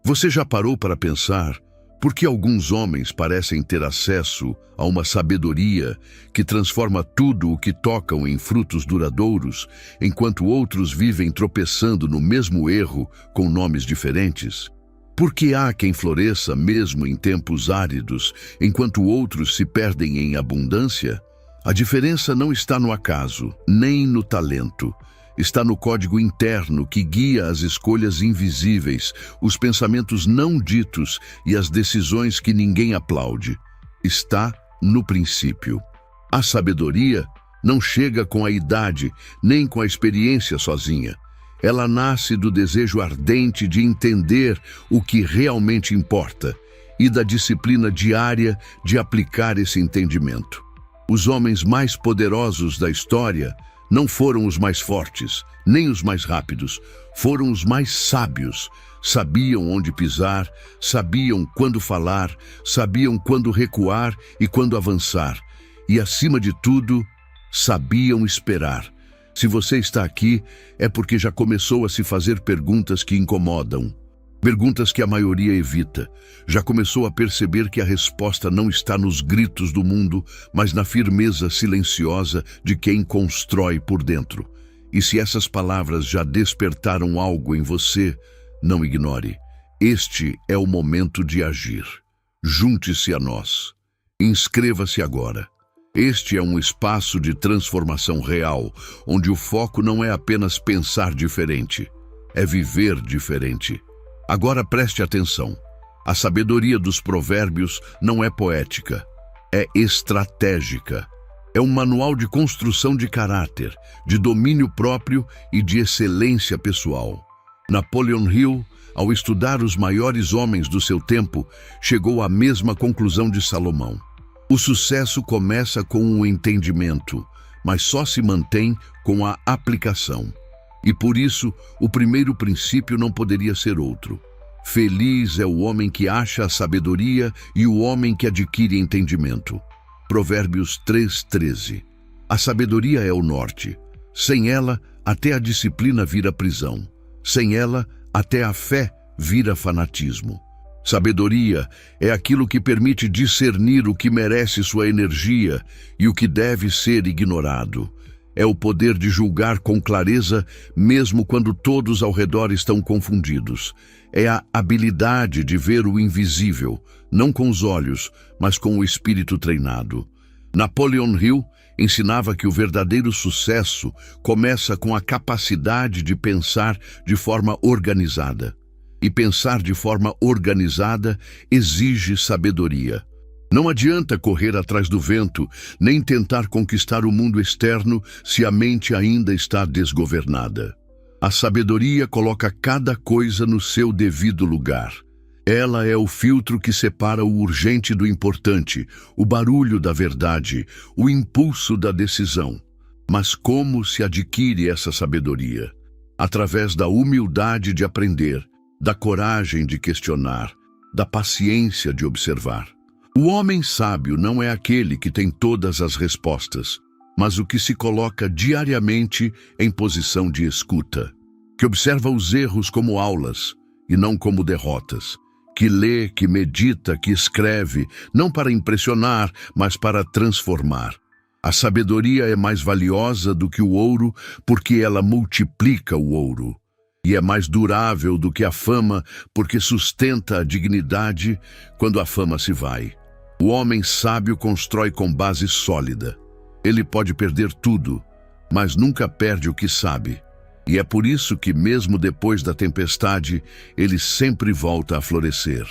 Você já parou para pensar por que alguns homens parecem ter acesso a uma sabedoria que transforma tudo o que tocam em frutos duradouros, enquanto outros vivem tropeçando no mesmo erro com nomes diferentes? Por que há quem floresça mesmo em tempos áridos, enquanto outros se perdem em abundância? A diferença não está no acaso, nem no talento. Está no código interno que guia as escolhas invisíveis, os pensamentos não ditos e as decisões que ninguém aplaude. Está no princípio. A sabedoria não chega com a idade, nem com a experiência sozinha. Ela nasce do desejo ardente de entender o que realmente importa e da disciplina diária de aplicar esse entendimento. Os homens mais poderosos da história não foram os mais fortes, nem os mais rápidos, foram os mais sábios. Sabiam onde pisar, sabiam quando falar, sabiam quando recuar e quando avançar. E, acima de tudo, sabiam esperar. Se você está aqui, é porque já começou a se fazer perguntas que incomodam. Perguntas que a maioria evita. Já começou a perceber que a resposta não está nos gritos do mundo, mas na firmeza silenciosa de quem constrói por dentro. E se essas palavras já despertaram algo em você, não ignore. Este é o momento de agir. Junte-se a nós. Inscreva-se agora. Este é um espaço de transformação real, onde o foco não é apenas pensar diferente, é viver diferente. Agora preste atenção. A sabedoria dos provérbios não é poética, é estratégica. É um manual de construção de caráter, de domínio próprio e de excelência pessoal. Napoleon Hill, ao estudar os maiores homens do seu tempo, chegou à mesma conclusão de Salomão. O sucesso começa com o entendimento, mas só se mantém com a aplicação. E por isso, o primeiro princípio não poderia ser outro. Feliz é o homem que acha a sabedoria e o homem que adquire entendimento. Provérbios 3:13. A sabedoria é o norte. Sem ela, até a disciplina vira prisão. Sem ela, até a fé vira fanatismo. Sabedoria é aquilo que permite discernir o que merece sua energia e o que deve ser ignorado. É o poder de julgar com clareza, mesmo quando todos ao redor estão confundidos. É a habilidade de ver o invisível, não com os olhos, mas com o espírito treinado. Napoleon Hill ensinava que o verdadeiro sucesso começa com a capacidade de pensar de forma organizada. E pensar de forma organizada exige sabedoria. Não adianta correr atrás do vento, nem tentar conquistar o mundo externo se a mente ainda está desgovernada. A sabedoria coloca cada coisa no seu devido lugar. Ela é o filtro que separa o urgente do importante, o barulho da verdade, o impulso da decisão. Mas como se adquire essa sabedoria? Através da humildade de aprender, da coragem de questionar, da paciência de observar. O homem sábio não é aquele que tem todas as respostas, mas o que se coloca diariamente em posição de escuta, que observa os erros como aulas e não como derrotas, que lê, que medita, que escreve, não para impressionar, mas para transformar. A sabedoria é mais valiosa do que o ouro porque ela multiplica o ouro. E é mais durável do que a fama porque sustenta a dignidade quando a fama se vai. O homem sábio constrói com base sólida. Ele pode perder tudo, mas nunca perde o que sabe. E é por isso que, mesmo depois da tempestade, ele sempre volta a florescer.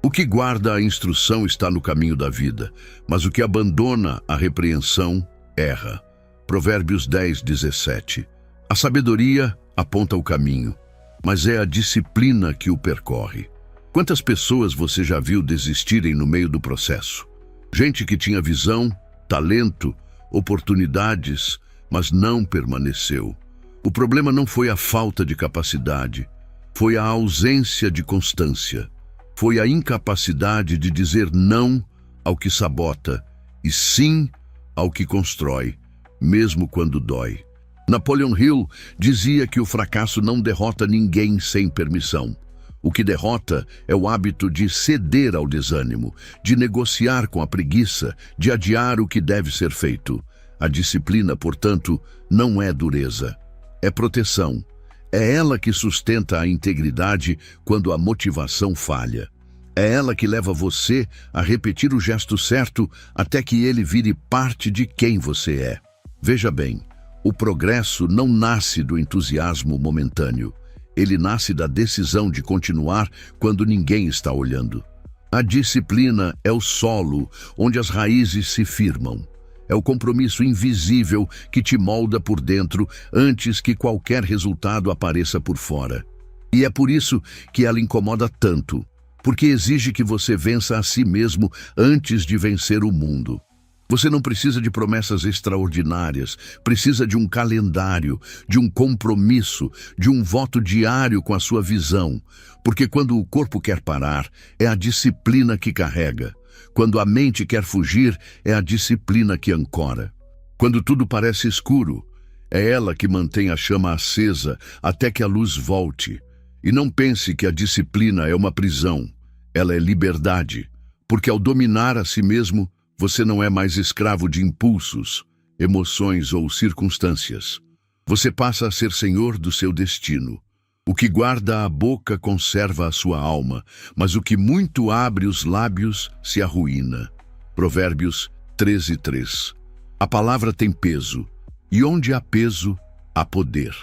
O que guarda a instrução está no caminho da vida, mas o que abandona a repreensão erra. Provérbios 10:17. A sabedoria aponta o caminho, mas é a disciplina que o percorre. Quantas pessoas você já viu desistirem no meio do processo? Gente que tinha visão, talento, oportunidades, mas não permaneceu. O problema não foi a falta de capacidade, foi a ausência de constância. Foi a incapacidade de dizer não ao que sabota e sim ao que constrói, mesmo quando dói. Napoleon Hill dizia que o fracasso não derrota ninguém sem permissão. O que derrota é o hábito de ceder ao desânimo, de negociar com a preguiça, de adiar o que deve ser feito. A disciplina, portanto, não é dureza, é proteção. É ela que sustenta a integridade quando a motivação falha. É ela que leva você a repetir o gesto certo até que ele vire parte de quem você é. Veja bem, o progresso não nasce do entusiasmo momentâneo. Ele nasce da decisão de continuar quando ninguém está olhando. A disciplina é o solo onde as raízes se firmam. É o compromisso invisível que te molda por dentro antes que qualquer resultado apareça por fora. E é por isso que ela incomoda tanto, porque exige que você vença a si mesmo antes de vencer o mundo. Você não precisa de promessas extraordinárias, precisa de um calendário, de um compromisso, de um voto diário com a sua visão. Porque quando o corpo quer parar, é a disciplina que carrega. Quando a mente quer fugir, é a disciplina que ancora. Quando tudo parece escuro, é ela que mantém a chama acesa até que a luz volte. E não pense que a disciplina é uma prisão. Ela é liberdade, porque ao dominar a si mesmo, você não é mais escravo de impulsos, emoções ou circunstâncias. Você passa a ser senhor do seu destino. O que guarda a boca conserva a sua alma, mas o que muito abre os lábios se arruína. Provérbios 13:3. A palavra tem peso, e onde há peso, há poder.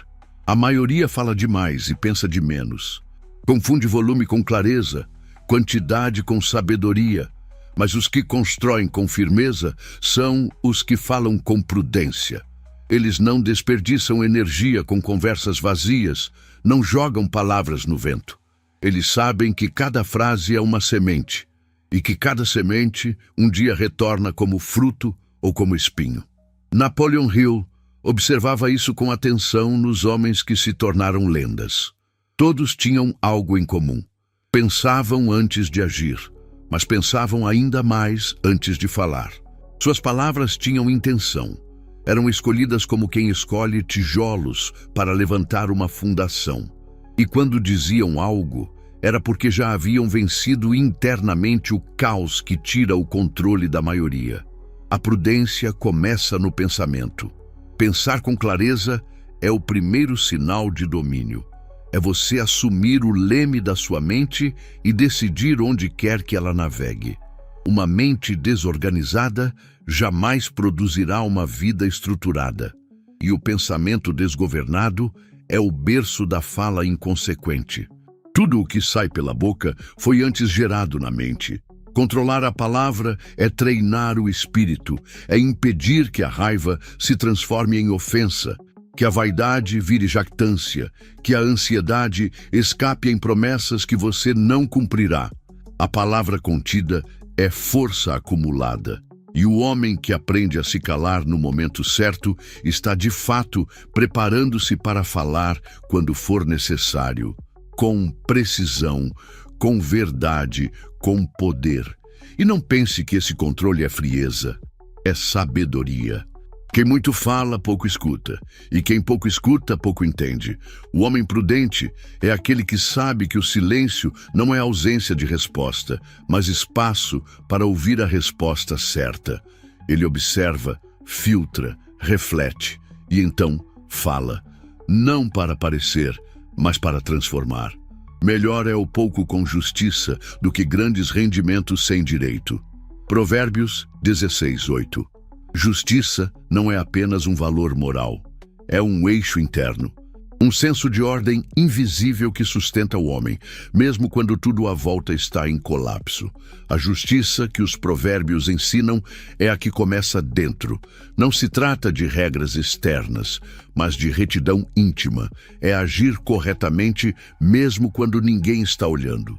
A maioria fala demais e pensa de menos. Confunde volume com clareza, quantidade com sabedoria. Mas os que constroem com firmeza são os que falam com prudência. Eles não desperdiçam energia com conversas vazias, não jogam palavras no vento. Eles sabem que cada frase é uma semente, e que cada semente um dia retorna como fruto ou como espinho. Napoleon Hill observava isso com atenção nos homens que se tornaram lendas. Todos tinham algo em comum. Pensavam antes de agir, mas pensavam ainda mais antes de falar. Suas palavras tinham intenção. Eram escolhidas como quem escolhe tijolos para levantar uma fundação. E quando diziam algo, era porque já haviam vencido internamente o caos que tira o controle da maioria. A prudência começa no pensamento. Pensar com clareza é o primeiro sinal de domínio. É você assumir o leme da sua mente e decidir onde quer que ela navegue. Uma mente desorganizada jamais produzirá uma vida estruturada. E o pensamento desgovernado é o berço da fala inconsequente. Tudo o que sai pela boca foi antes gerado na mente. Controlar a palavra é treinar o espírito, é impedir que a raiva se transforme em ofensa, que a vaidade vire jactância, que a ansiedade escape em promessas que você não cumprirá. A palavra contida é força acumulada. E o homem que aprende a se calar no momento certo está, de fato, preparando-se para falar quando for necessário, com precisão, com verdade, com poder. E não pense que esse controle é frieza, é sabedoria. Quem muito fala, pouco escuta, e quem pouco escuta, pouco entende. O homem prudente é aquele que sabe que o silêncio não é ausência de resposta, mas espaço para ouvir a resposta certa. Ele observa, filtra, reflete e então fala, não para parecer, mas para transformar. Melhor é o pouco com justiça do que grandes rendimentos sem direito. Provérbios 16:8. Justiça não é apenas um valor moral, é um eixo interno, um senso de ordem invisível que sustenta o homem, mesmo quando tudo à volta está em colapso. A justiça que os provérbios ensinam é a que começa dentro. Não se trata de regras externas, mas de retidão íntima. É agir corretamente mesmo quando ninguém está olhando.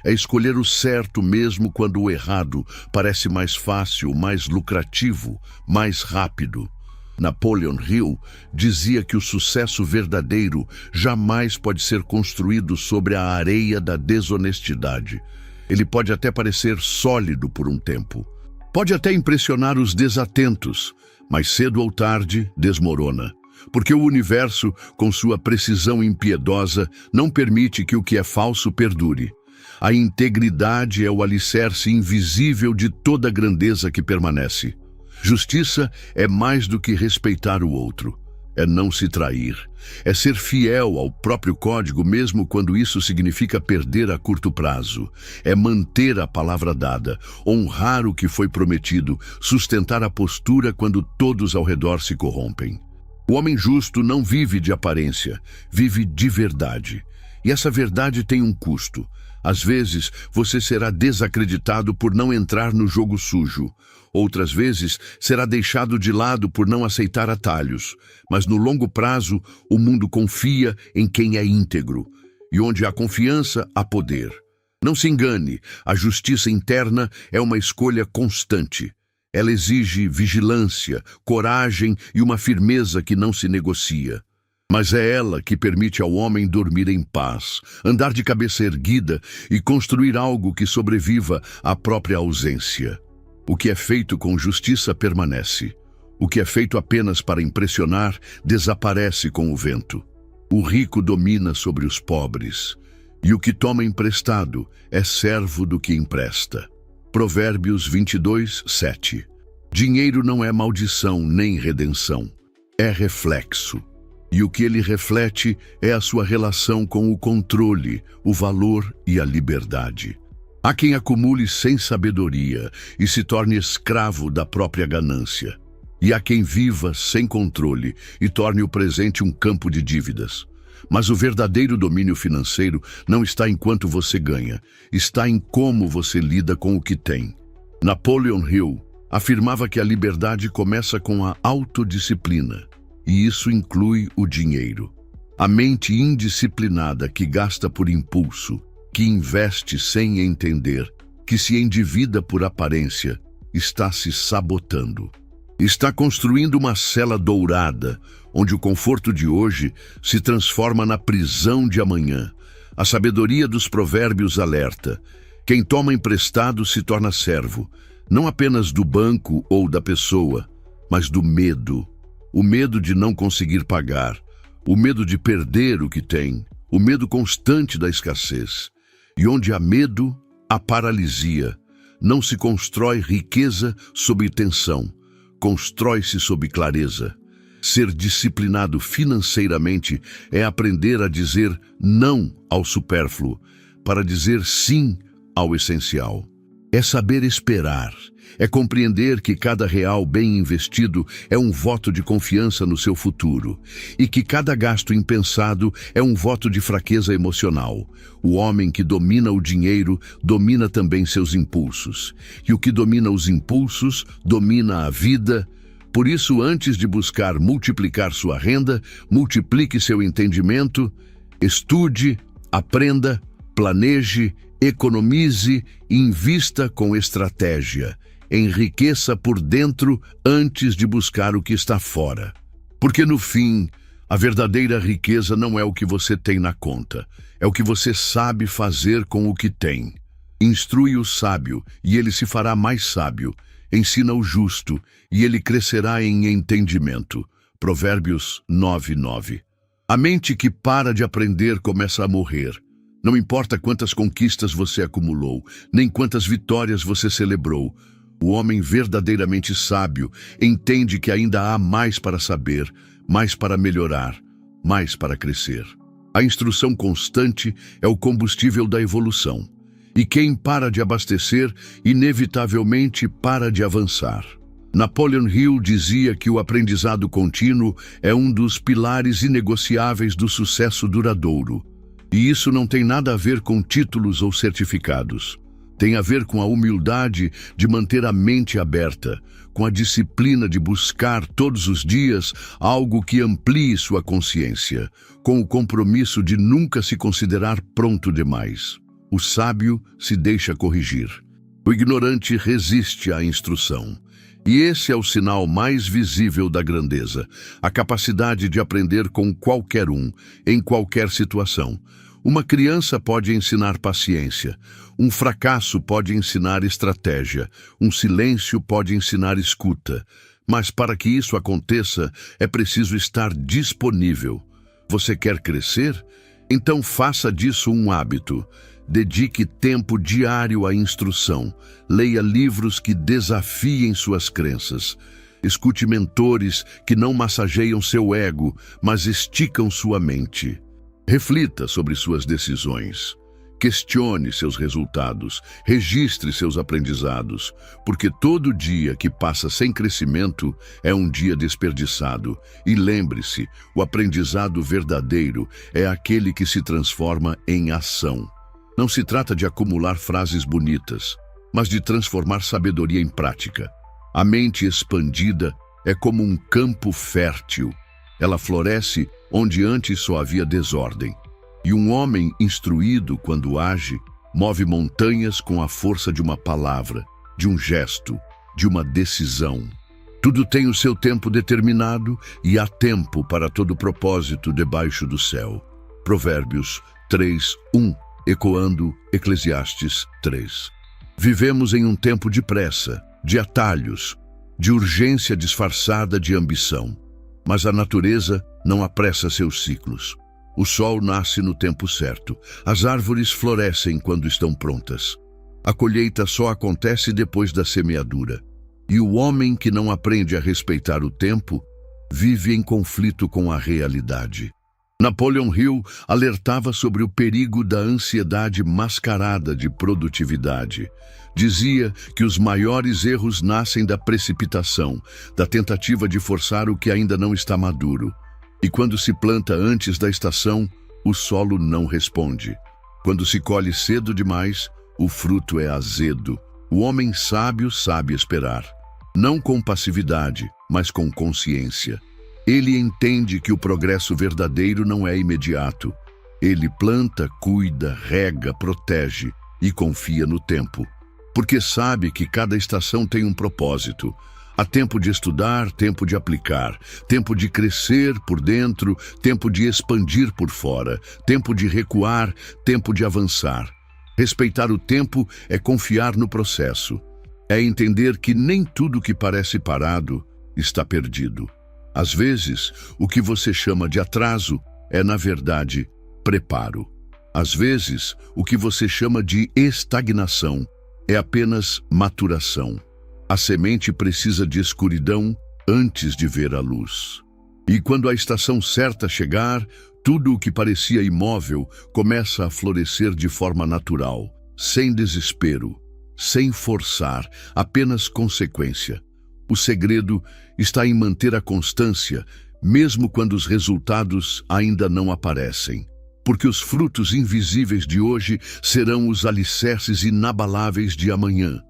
É escolher o certo mesmo quando o errado parece mais fácil, mais lucrativo, mais rápido. Napoleon Hill dizia que o sucesso verdadeiro jamais pode ser construído sobre a areia da desonestidade. Ele pode até parecer sólido por um tempo. Pode até impressionar os desatentos, mas cedo ou tarde desmorona. Porque o universo, com sua precisão impiedosa, não permite que o que é falso perdure. A integridade é o alicerce invisível de toda a grandeza que permanece. Justiça é mais do que respeitar o outro. É não se trair. É ser fiel ao próprio código, mesmo quando isso significa perder a curto prazo. É manter a palavra dada, honrar o que foi prometido, sustentar a postura quando todos ao redor se corrompem. O homem justo não vive de aparência, vive de verdade. E essa verdade tem um custo. Às vezes, você será desacreditado por não entrar no jogo sujo. Outras vezes, será deixado de lado por não aceitar atalhos. Mas no longo prazo, o mundo confia em quem é íntegro. E onde há confiança, há poder. Não se engane, a justiça interna é uma escolha constante. Ela exige vigilância, coragem e uma firmeza que não se negocia. Mas é ela que permite ao homem dormir em paz, andar de cabeça erguida e construir algo que sobreviva à própria ausência. O que é feito com justiça permanece. O que é feito apenas para impressionar desaparece com o vento. O rico domina sobre os pobres, e o que toma emprestado é servo do que empresta. Provérbios 22, 7. Dinheiro não é maldição nem redenção, é reflexo. E o que ele reflete é a sua relação com o controle, o valor e a liberdade. Há quem acumule sem sabedoria e se torne escravo da própria ganância. E há quem viva sem controle e torne o presente um campo de dívidas. Mas o verdadeiro domínio financeiro não está em quanto você ganha, está em como você lida com o que tem. Napoleon Hill afirmava que a liberdade começa com a autodisciplina, e isso inclui o dinheiro. A mente indisciplinada que gasta por impulso, que investe sem entender, que se endivida por aparência, está se sabotando. Está construindo uma cela dourada, onde o conforto de hoje se transforma na prisão de amanhã. A sabedoria dos provérbios alerta: quem toma emprestado se torna servo, não apenas do banco ou da pessoa, mas do medo. O medo de não conseguir pagar, o medo de perder o que tem, o medo constante da escassez. E onde há medo, há paralisia. Não se constrói riqueza sob tensão, constrói-se sob clareza. Ser disciplinado financeiramente é aprender a dizer não ao supérfluo, para dizer sim ao essencial. É saber esperar, é compreender que cada real bem investido é um voto de confiança no seu futuro e que cada gasto impensado é um voto de fraqueza emocional. O homem que domina o dinheiro domina também seus impulsos, e o que domina os impulsos domina a vida. Por isso, antes de buscar multiplicar sua renda, multiplique seu entendimento, estude, aprenda, planeje, economize, invista com estratégia. Enriqueça por dentro antes de buscar o que está fora. Porque no fim, a verdadeira riqueza não é o que você tem na conta, é o que você sabe fazer com o que tem. Instrui o sábio, e ele se fará mais sábio. Ensina o justo, e ele crescerá em entendimento. Provérbios 9:9. A mente que para de aprender começa a morrer. Não importa quantas conquistas você acumulou, nem quantas vitórias você celebrou. O homem verdadeiramente sábio entende que ainda há mais para saber, mais para melhorar, mais para crescer. A instrução constante é o combustível da evolução. E quem para de abastecer, inevitavelmente para de avançar. Napoleon Hill dizia que o aprendizado contínuo é um dos pilares inegociáveis do sucesso duradouro. E isso não tem nada a ver com títulos ou certificados. Tem a ver com a humildade de manter a mente aberta, com a disciplina de buscar todos os dias algo que amplie sua consciência, com o compromisso de nunca se considerar pronto demais. O sábio se deixa corrigir. O ignorante resiste à instrução. E esse é o sinal mais visível da grandeza, a capacidade de aprender com qualquer um, em qualquer situação. Uma criança pode ensinar paciência, um fracasso pode ensinar estratégia, um silêncio pode ensinar escuta, Mas para que isso aconteça, é preciso estar disponível. Você quer crescer? Então faça disso um hábito. Dedique tempo diário à instrução. Leia livros que desafiem suas crenças. Escute mentores que não massageiam seu ego, mas esticam sua mente. Reflita sobre suas decisões. Questione seus resultados, registre seus aprendizados, porque todo dia que passa sem crescimento é um dia desperdiçado. E lembre-se, o aprendizado verdadeiro é aquele que se transforma em ação. Não se trata de acumular frases bonitas, mas de transformar sabedoria em prática. A mente expandida é como um campo fértil. Ela floresce onde antes só havia desordem. E um homem instruído, quando age, move montanhas com a força de uma palavra, de um gesto, de uma decisão. Tudo tem o seu tempo determinado e há tempo para todo propósito debaixo do céu. Provérbios 3:1, ecoando Eclesiastes 3. Vivemos em um tempo de pressa, de atalhos, de urgência disfarçada de ambição. Mas a natureza não apressa seus ciclos. O sol nasce no tempo certo. As árvores florescem quando estão prontas. A colheita só acontece depois da semeadura. E o homem que não aprende a respeitar o tempo vive em conflito com a realidade. Napoleon Hill alertava sobre o perigo da ansiedade mascarada de produtividade. Dizia que os maiores erros nascem da precipitação, da tentativa de forçar o que ainda não está maduro. E quando se planta antes da estação, o solo não responde. Quando se colhe cedo demais, o fruto é azedo. O homem sábio sabe esperar, não com passividade, mas com consciência. Ele entende que o progresso verdadeiro não é imediato. Ele planta, cuida, rega, protege e confia no tempo. Porque sabe que cada estação tem um propósito. Há tempo de estudar, tempo de aplicar, tempo de crescer por dentro, tempo de expandir por fora, tempo de recuar, tempo de avançar. Respeitar o tempo é confiar no processo. É entender que nem tudo que parece parado está perdido. Às vezes, o que você chama de atraso é, na verdade, preparo. Às vezes, o que você chama de estagnação é apenas maturação. A semente precisa de escuridão antes de ver a luz. E quando a estação certa chegar, tudo o que parecia imóvel começa a florescer de forma natural, sem desespero, sem forçar, apenas consequência. O segredo está em manter a constância, mesmo quando os resultados ainda não aparecem. Porque os frutos invisíveis de hoje serão os alicerces inabaláveis de amanhã.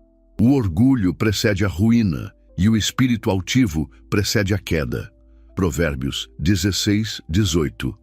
O orgulho precede a ruína e o espírito altivo precede a queda. Provérbios 16:18.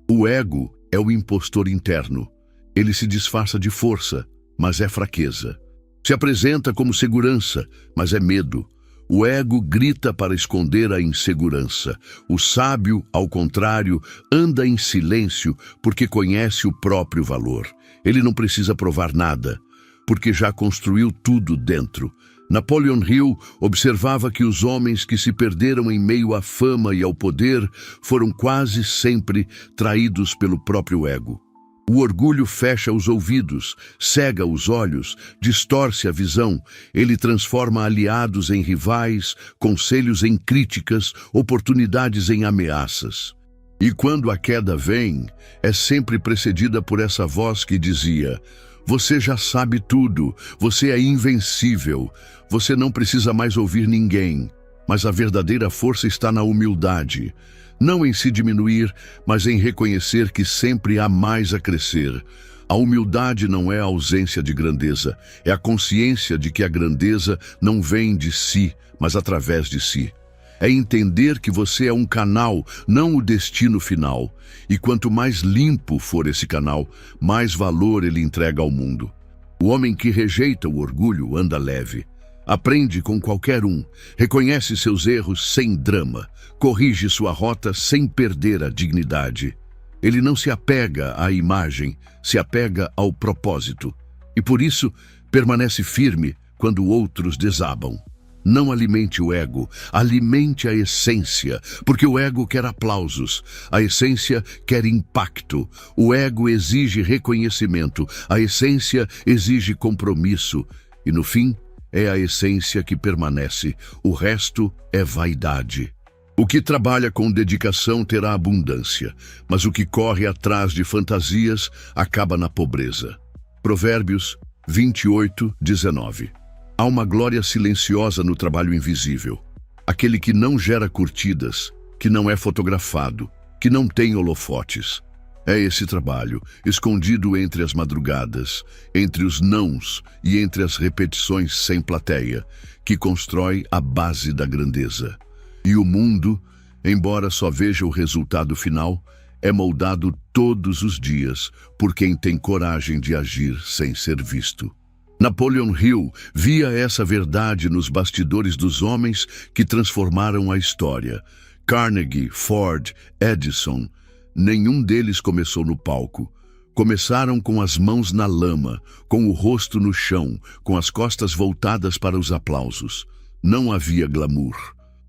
O ego é o impostor interno. Ele se disfarça de força, mas é fraqueza. Se apresenta como segurança, mas é medo. O ego grita para esconder a insegurança. O sábio, ao contrário, anda em silêncio porque conhece o próprio valor. Ele não precisa provar nada, porque já construiu tudo dentro. Napoleon Hill observava que os homens que se perderam em meio à fama e ao poder foram quase sempre traídos pelo próprio ego. O orgulho fecha os ouvidos, cega os olhos, distorce a visão. Ele transforma aliados em rivais, conselhos em críticas, oportunidades em ameaças. E quando a queda vem, é sempre precedida por essa voz que dizia: você já sabe tudo, você é invencível, você não precisa mais ouvir ninguém. Mas a verdadeira força está na humildade. Não em se diminuir, mas em reconhecer que sempre há mais a crescer. A humildade não é a ausência de grandeza, é a consciência de que a grandeza não vem de si, mas através de si. É entender que você é um canal, não o destino final. E quanto mais limpo for esse canal, mais valor ele entrega ao mundo. O homem que rejeita o orgulho anda leve. Aprende com qualquer um, reconhece seus erros sem drama, corrige sua rota sem perder a dignidade. Ele não se apega à imagem, se apega ao propósito. E por isso, permanece firme quando outros desabam. Não alimente o ego, alimente a essência, porque o ego quer aplausos, a essência quer impacto, o ego exige reconhecimento, a essência exige compromisso, e no fim, é a essência que permanece, o resto é vaidade. O que trabalha com dedicação terá abundância, mas o que corre atrás de fantasias acaba na pobreza. Provérbios 28:19. Há uma glória silenciosa no trabalho invisível. Aquele que não gera curtidas, que não é fotografado, que não tem holofotes. É esse trabalho, escondido entre as madrugadas, entre os nãos e entre as repetições sem plateia, que constrói a base da grandeza. E o mundo, embora só veja o resultado final, é moldado todos os dias por quem tem coragem de agir sem ser visto. Napoleon Hill via essa verdade nos bastidores dos homens que transformaram a história. Carnegie, Ford, Edison, nenhum deles começou no palco. Começaram com as mãos na lama, com o rosto no chão, com as costas voltadas para os aplausos. Não havia glamour.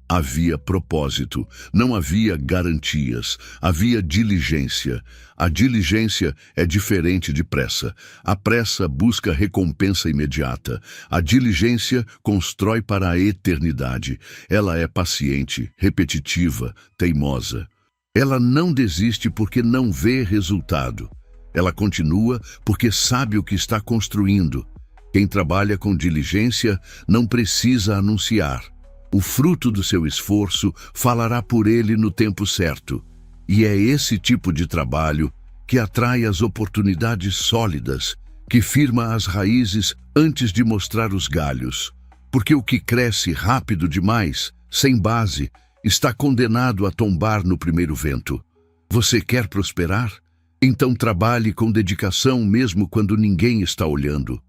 Havia propósito, não havia garantias, havia diligência. A diligência é diferente de pressa. A pressa busca recompensa imediata. A diligência constrói para a eternidade. Ela é paciente, repetitiva, teimosa. Ela não desiste porque não vê resultado. Ela continua porque sabe o que está construindo. Quem trabalha com diligência não precisa anunciar. O fruto do seu esforço falará por ele no tempo certo. E é esse tipo de trabalho que atrai as oportunidades sólidas, que firma as raízes antes de mostrar os galhos. Porque o que cresce rápido demais, sem base, está condenado a tombar no primeiro vento. Você quer prosperar? Então trabalhe com dedicação mesmo quando ninguém está olhando.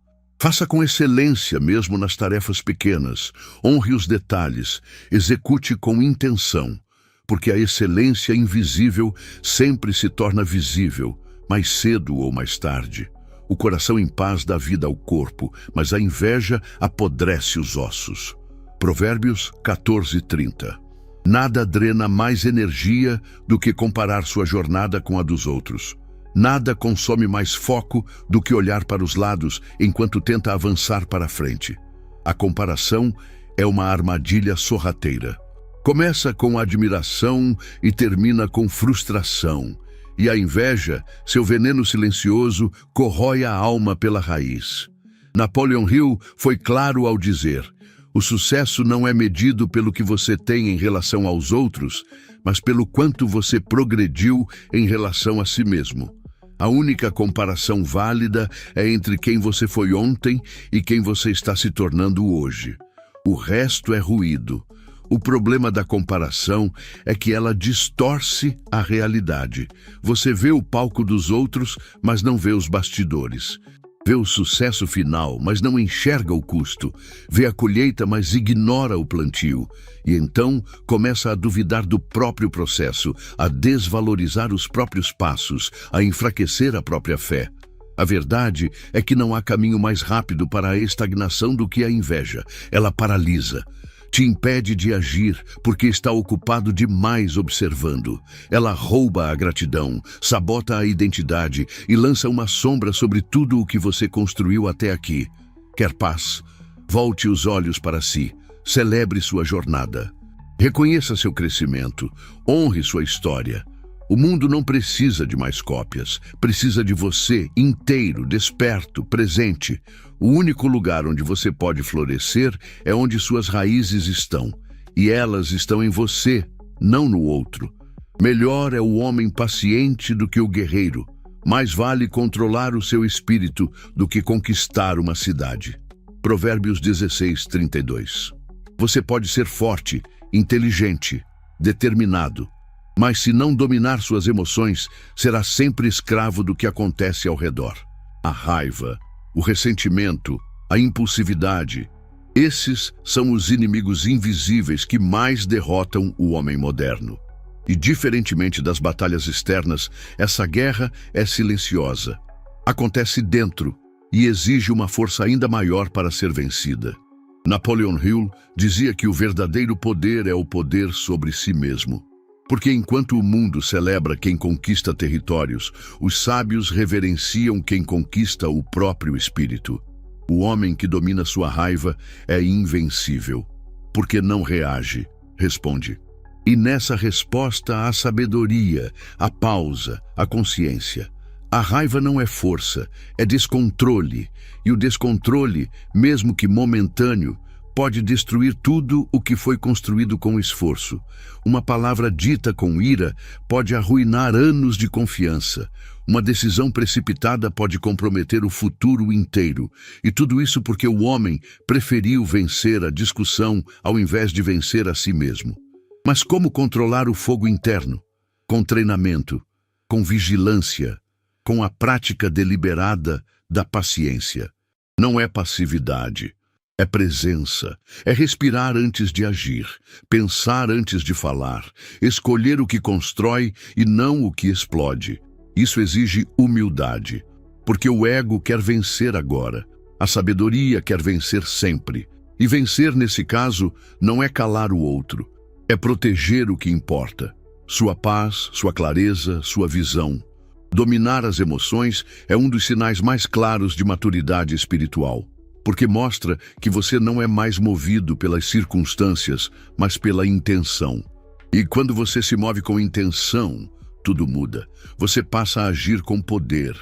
Faça com excelência mesmo nas tarefas pequenas, honre os detalhes, execute com intenção, porque a excelência invisível sempre se torna visível, mais cedo ou mais tarde. O coração em paz dá vida ao corpo, mas a inveja apodrece os ossos. Provérbios 14:30. Nada drena mais energia do que comparar sua jornada com a dos outros. Nada consome mais foco do que olhar para os lados enquanto tenta avançar para a frente. A comparação é uma armadilha sorrateira. Começa com admiração e termina com frustração. E a inveja, seu veneno silencioso, corrói a alma pela raiz. Napoleon Hill foi claro ao dizer: o sucesso não é medido pelo que você tem em relação aos outros, mas pelo quanto você progrediu em relação a si mesmo. A única comparação válida é entre quem você foi ontem e quem você está se tornando hoje. O resto é ruído. O problema da comparação é que ela distorce a realidade. Você vê o palco dos outros, mas não vê os bastidores. Vê o sucesso final, mas não enxerga o custo. Vê a colheita, mas ignora o plantio. E então começa a duvidar do próprio processo, a desvalorizar os próprios passos, a enfraquecer a própria fé. A verdade é que não há caminho mais rápido para a estagnação do que a inveja. Ela paralisa. Te impede de agir porque está ocupado demais observando. Ela rouba a gratidão, sabota a identidade e lança uma sombra sobre tudo o que você construiu até aqui. Quer paz? Volte os olhos para si. Celebre sua jornada. Reconheça seu crescimento. Honre sua história. O mundo não precisa de mais cópias. Precisa de você inteiro, desperto, presente. O único lugar onde você pode florescer é onde suas raízes estão. E elas estão em você, não no outro. Melhor é o homem paciente do que o guerreiro. Mais vale controlar o seu espírito do que conquistar uma cidade. Provérbios 16:32. Você pode ser forte, inteligente, determinado, mas se não dominar suas emoções, será sempre escravo do que acontece ao redor. A raiva, o ressentimento, a impulsividade, esses são os inimigos invisíveis que mais derrotam o homem moderno. E diferentemente das batalhas externas, essa guerra é silenciosa. Acontece dentro e exige uma força ainda maior para ser vencida. Napoleon Hill dizia que o verdadeiro poder é o poder sobre si mesmo. Porque enquanto o mundo celebra quem conquista territórios, os sábios reverenciam quem conquista o próprio espírito. O homem que domina sua raiva é invencível, porque não reage, responde. E nessa resposta há sabedoria, a pausa, a consciência. A raiva não é força, é descontrole, e o descontrole, mesmo que momentâneo, pode destruir tudo o que foi construído com esforço. Uma palavra dita com ira pode arruinar anos de confiança. Uma decisão precipitada pode comprometer o futuro inteiro. E tudo isso porque o homem preferiu vencer a discussão ao invés de vencer a si mesmo. Mas como controlar o fogo interno? Com treinamento, com vigilância, com a prática deliberada da paciência. Não é passividade. É presença, é respirar antes de agir, pensar antes de falar, escolher o que constrói e não o que explode. Isso exige humildade, porque o ego quer vencer agora, a sabedoria quer vencer sempre. E vencer, nesse caso, não é calar o outro, é proteger o que importa. Sua paz, sua clareza, sua visão. Dominar as emoções é um dos sinais mais claros de maturidade espiritual. Porque mostra que você não é mais movido pelas circunstâncias, mas pela intenção. E quando você se move com intenção, tudo muda. Você passa a agir com poder.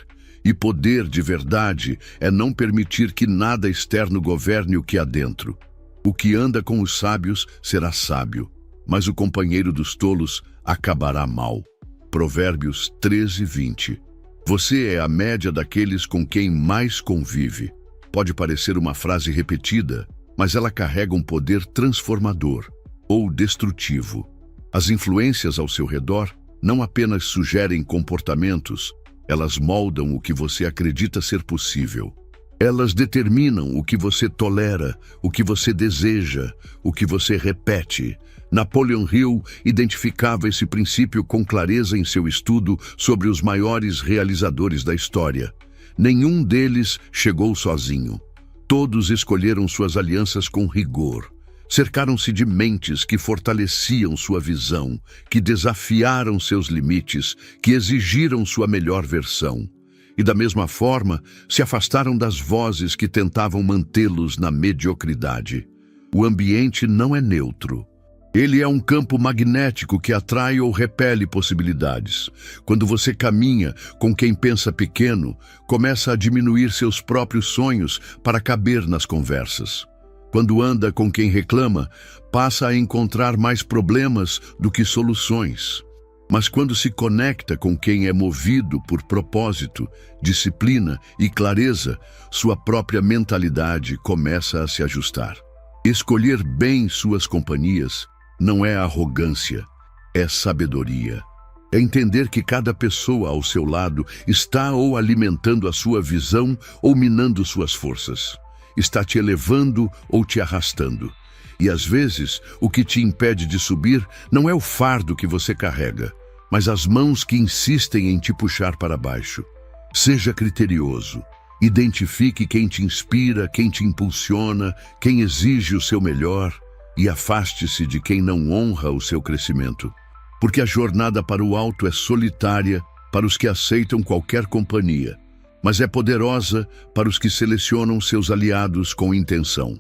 E poder de verdade é não permitir que nada externo governe o que há dentro. O que anda com os sábios será sábio, mas o companheiro dos tolos acabará mal. Provérbios 13:20. Você é a média daqueles com quem mais convive. Pode parecer uma frase repetida, mas ela carrega um poder transformador ou destrutivo. As influências ao seu redor não apenas sugerem comportamentos, elas moldam o que você acredita ser possível. Elas determinam o que você tolera, o que você deseja, o que você repete. Napoleon Hill identificava esse princípio com clareza em seu estudo sobre os maiores realizadores da história. Nenhum deles chegou sozinho. Todos escolheram suas alianças com rigor. Cercaram-se de mentes que fortaleciam sua visão, que desafiaram seus limites, que exigiram sua melhor versão. E da mesma forma, se afastaram das vozes que tentavam mantê-los na mediocridade. O ambiente não é neutro. Ele é um campo magnético que atrai ou repele possibilidades. Quando você caminha com quem pensa pequeno, começa a diminuir seus próprios sonhos para caber nas conversas. Quando anda com quem reclama, passa a encontrar mais problemas do que soluções. Mas quando se conecta com quem é movido por propósito, disciplina e clareza, sua própria mentalidade começa a se ajustar. Escolher bem suas companhias não é arrogância, é sabedoria. É entender que cada pessoa ao seu lado está ou alimentando a sua visão ou minando suas forças. Está te elevando ou te arrastando. E às vezes, o que te impede de subir não é o fardo que você carrega, mas as mãos que insistem em te puxar para baixo. Seja criterioso. Identifique quem te inspira, quem te impulsiona, quem exige o seu melhor. E afaste-se de quem não honra o seu crescimento. Porque a jornada para o alto é solitária para os que aceitam qualquer companhia, mas é poderosa para os que selecionam seus aliados com intenção.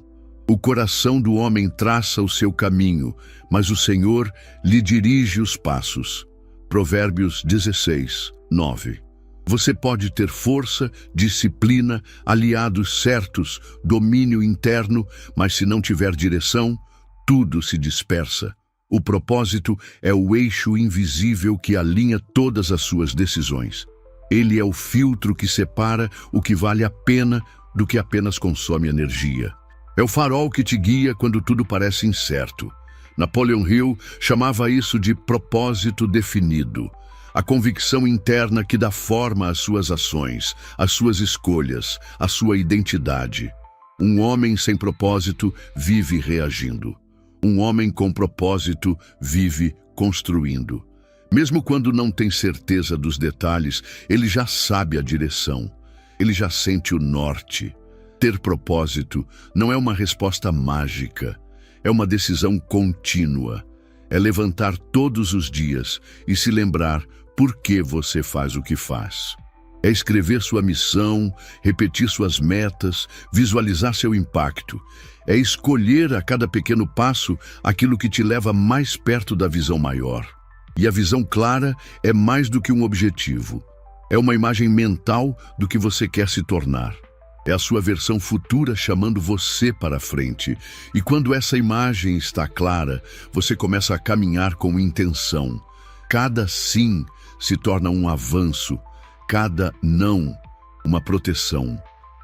O coração do homem traça o seu caminho, mas o Senhor lhe dirige os passos. Provérbios 16:9. Você pode ter força, disciplina, aliados certos, domínio interno, mas se não tiver direção, tudo se dispersa. O propósito é o eixo invisível que alinha todas as suas decisões. Ele é o filtro que separa o que vale a pena do que apenas consome energia. É o farol que te guia quando tudo parece incerto. Napoleon Hill chamava isso de propósito definido. A convicção interna que dá forma às suas ações, às suas escolhas, à sua identidade. Um homem sem propósito vive reagindo. Um homem com propósito vive construindo. Mesmo quando não tem certeza dos detalhes, ele já sabe a direção. Ele já sente o norte. Ter propósito não é uma resposta mágica, é uma decisão contínua. É levantar todos os dias e se lembrar por que você faz o que faz. É escrever sua missão, repetir suas metas, visualizar seu impacto. É escolher a cada pequeno passo aquilo que te leva mais perto da visão maior. E a visão clara é mais do que um objetivo. É uma imagem mental do que você quer se tornar. É a sua versão futura chamando você para frente. E quando essa imagem está clara, você começa a caminhar com intenção. Cada sim se torna um avanço, cada não, uma proteção.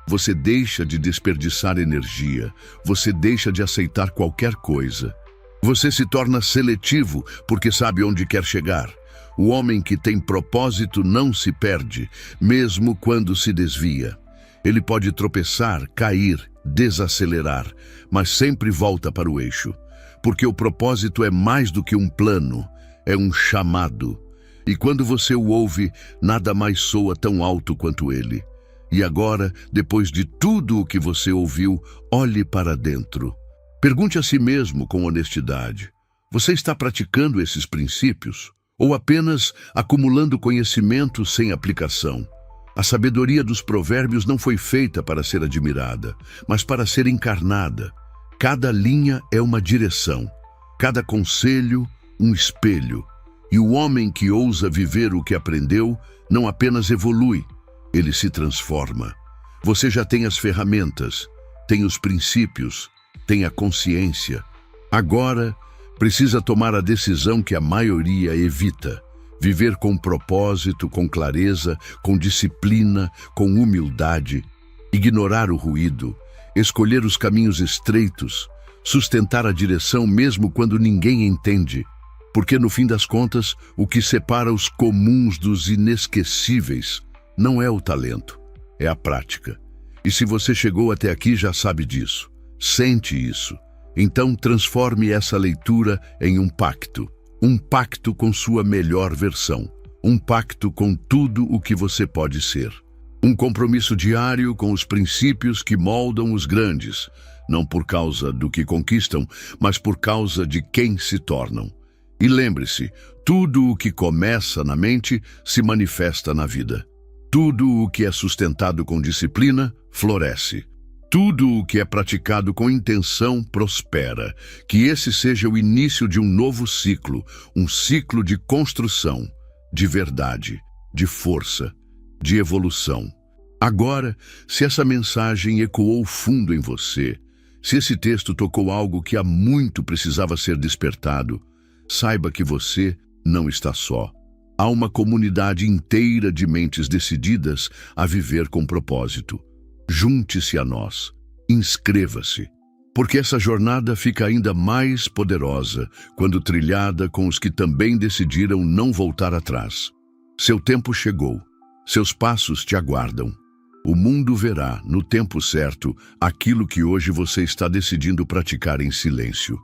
Você deixa de desperdiçar energia, você deixa de aceitar qualquer coisa. Você se torna seletivo porque sabe onde quer chegar. O homem que tem propósito não se perde, mesmo quando se desvia. Ele pode tropeçar, cair, desacelerar, mas sempre volta para o eixo. Porque o propósito é mais do que um plano, é um chamado. E quando você o ouve, nada mais soa tão alto quanto ele. E agora, depois de tudo o que você ouviu, olhe para dentro. Pergunte a si mesmo com honestidade: você está praticando esses princípios? Ou apenas acumulando conhecimento sem aplicação? A sabedoria dos provérbios não foi feita para ser admirada, mas para ser encarnada. Cada linha é uma direção, cada conselho, um espelho. E o homem que ousa viver o que aprendeu não apenas evolui, ele se transforma. Você já tem as ferramentas, tem os princípios, tem a consciência. Agora, precisa tomar a decisão que a maioria evita. Viver com propósito, com clareza, com disciplina, com humildade. Ignorar o ruído, escolher os caminhos estreitos, sustentar a direção mesmo quando ninguém entende. Porque, no fim das contas, o que separa os comuns dos inesquecíveis não é o talento, é a prática. E se você chegou até aqui, já sabe disso, sente isso. Então, transforme essa leitura em um pacto com sua melhor versão, um pacto com tudo o que você pode ser. Um compromisso diário com os princípios que moldam os grandes, não por causa do que conquistam, mas por causa de quem se tornam. E lembre-se, tudo o que começa na mente se manifesta na vida. Tudo o que é sustentado com disciplina, floresce. Tudo o que é praticado com intenção, prospera. Que esse seja o início de um novo ciclo, um ciclo de construção, de verdade, de força, de evolução. Agora, se essa mensagem ecoou fundo em você, se esse texto tocou algo que há muito precisava ser despertado, saiba que você não está só. Há uma comunidade inteira de mentes decididas a viver com propósito. Junte-se a nós, inscreva-se, porque essa jornada fica ainda mais poderosa quando trilhada com os que também decidiram não voltar atrás. Seu tempo chegou, seus passos te aguardam. O mundo verá, no tempo certo, aquilo que hoje você está decidindo praticar em silêncio.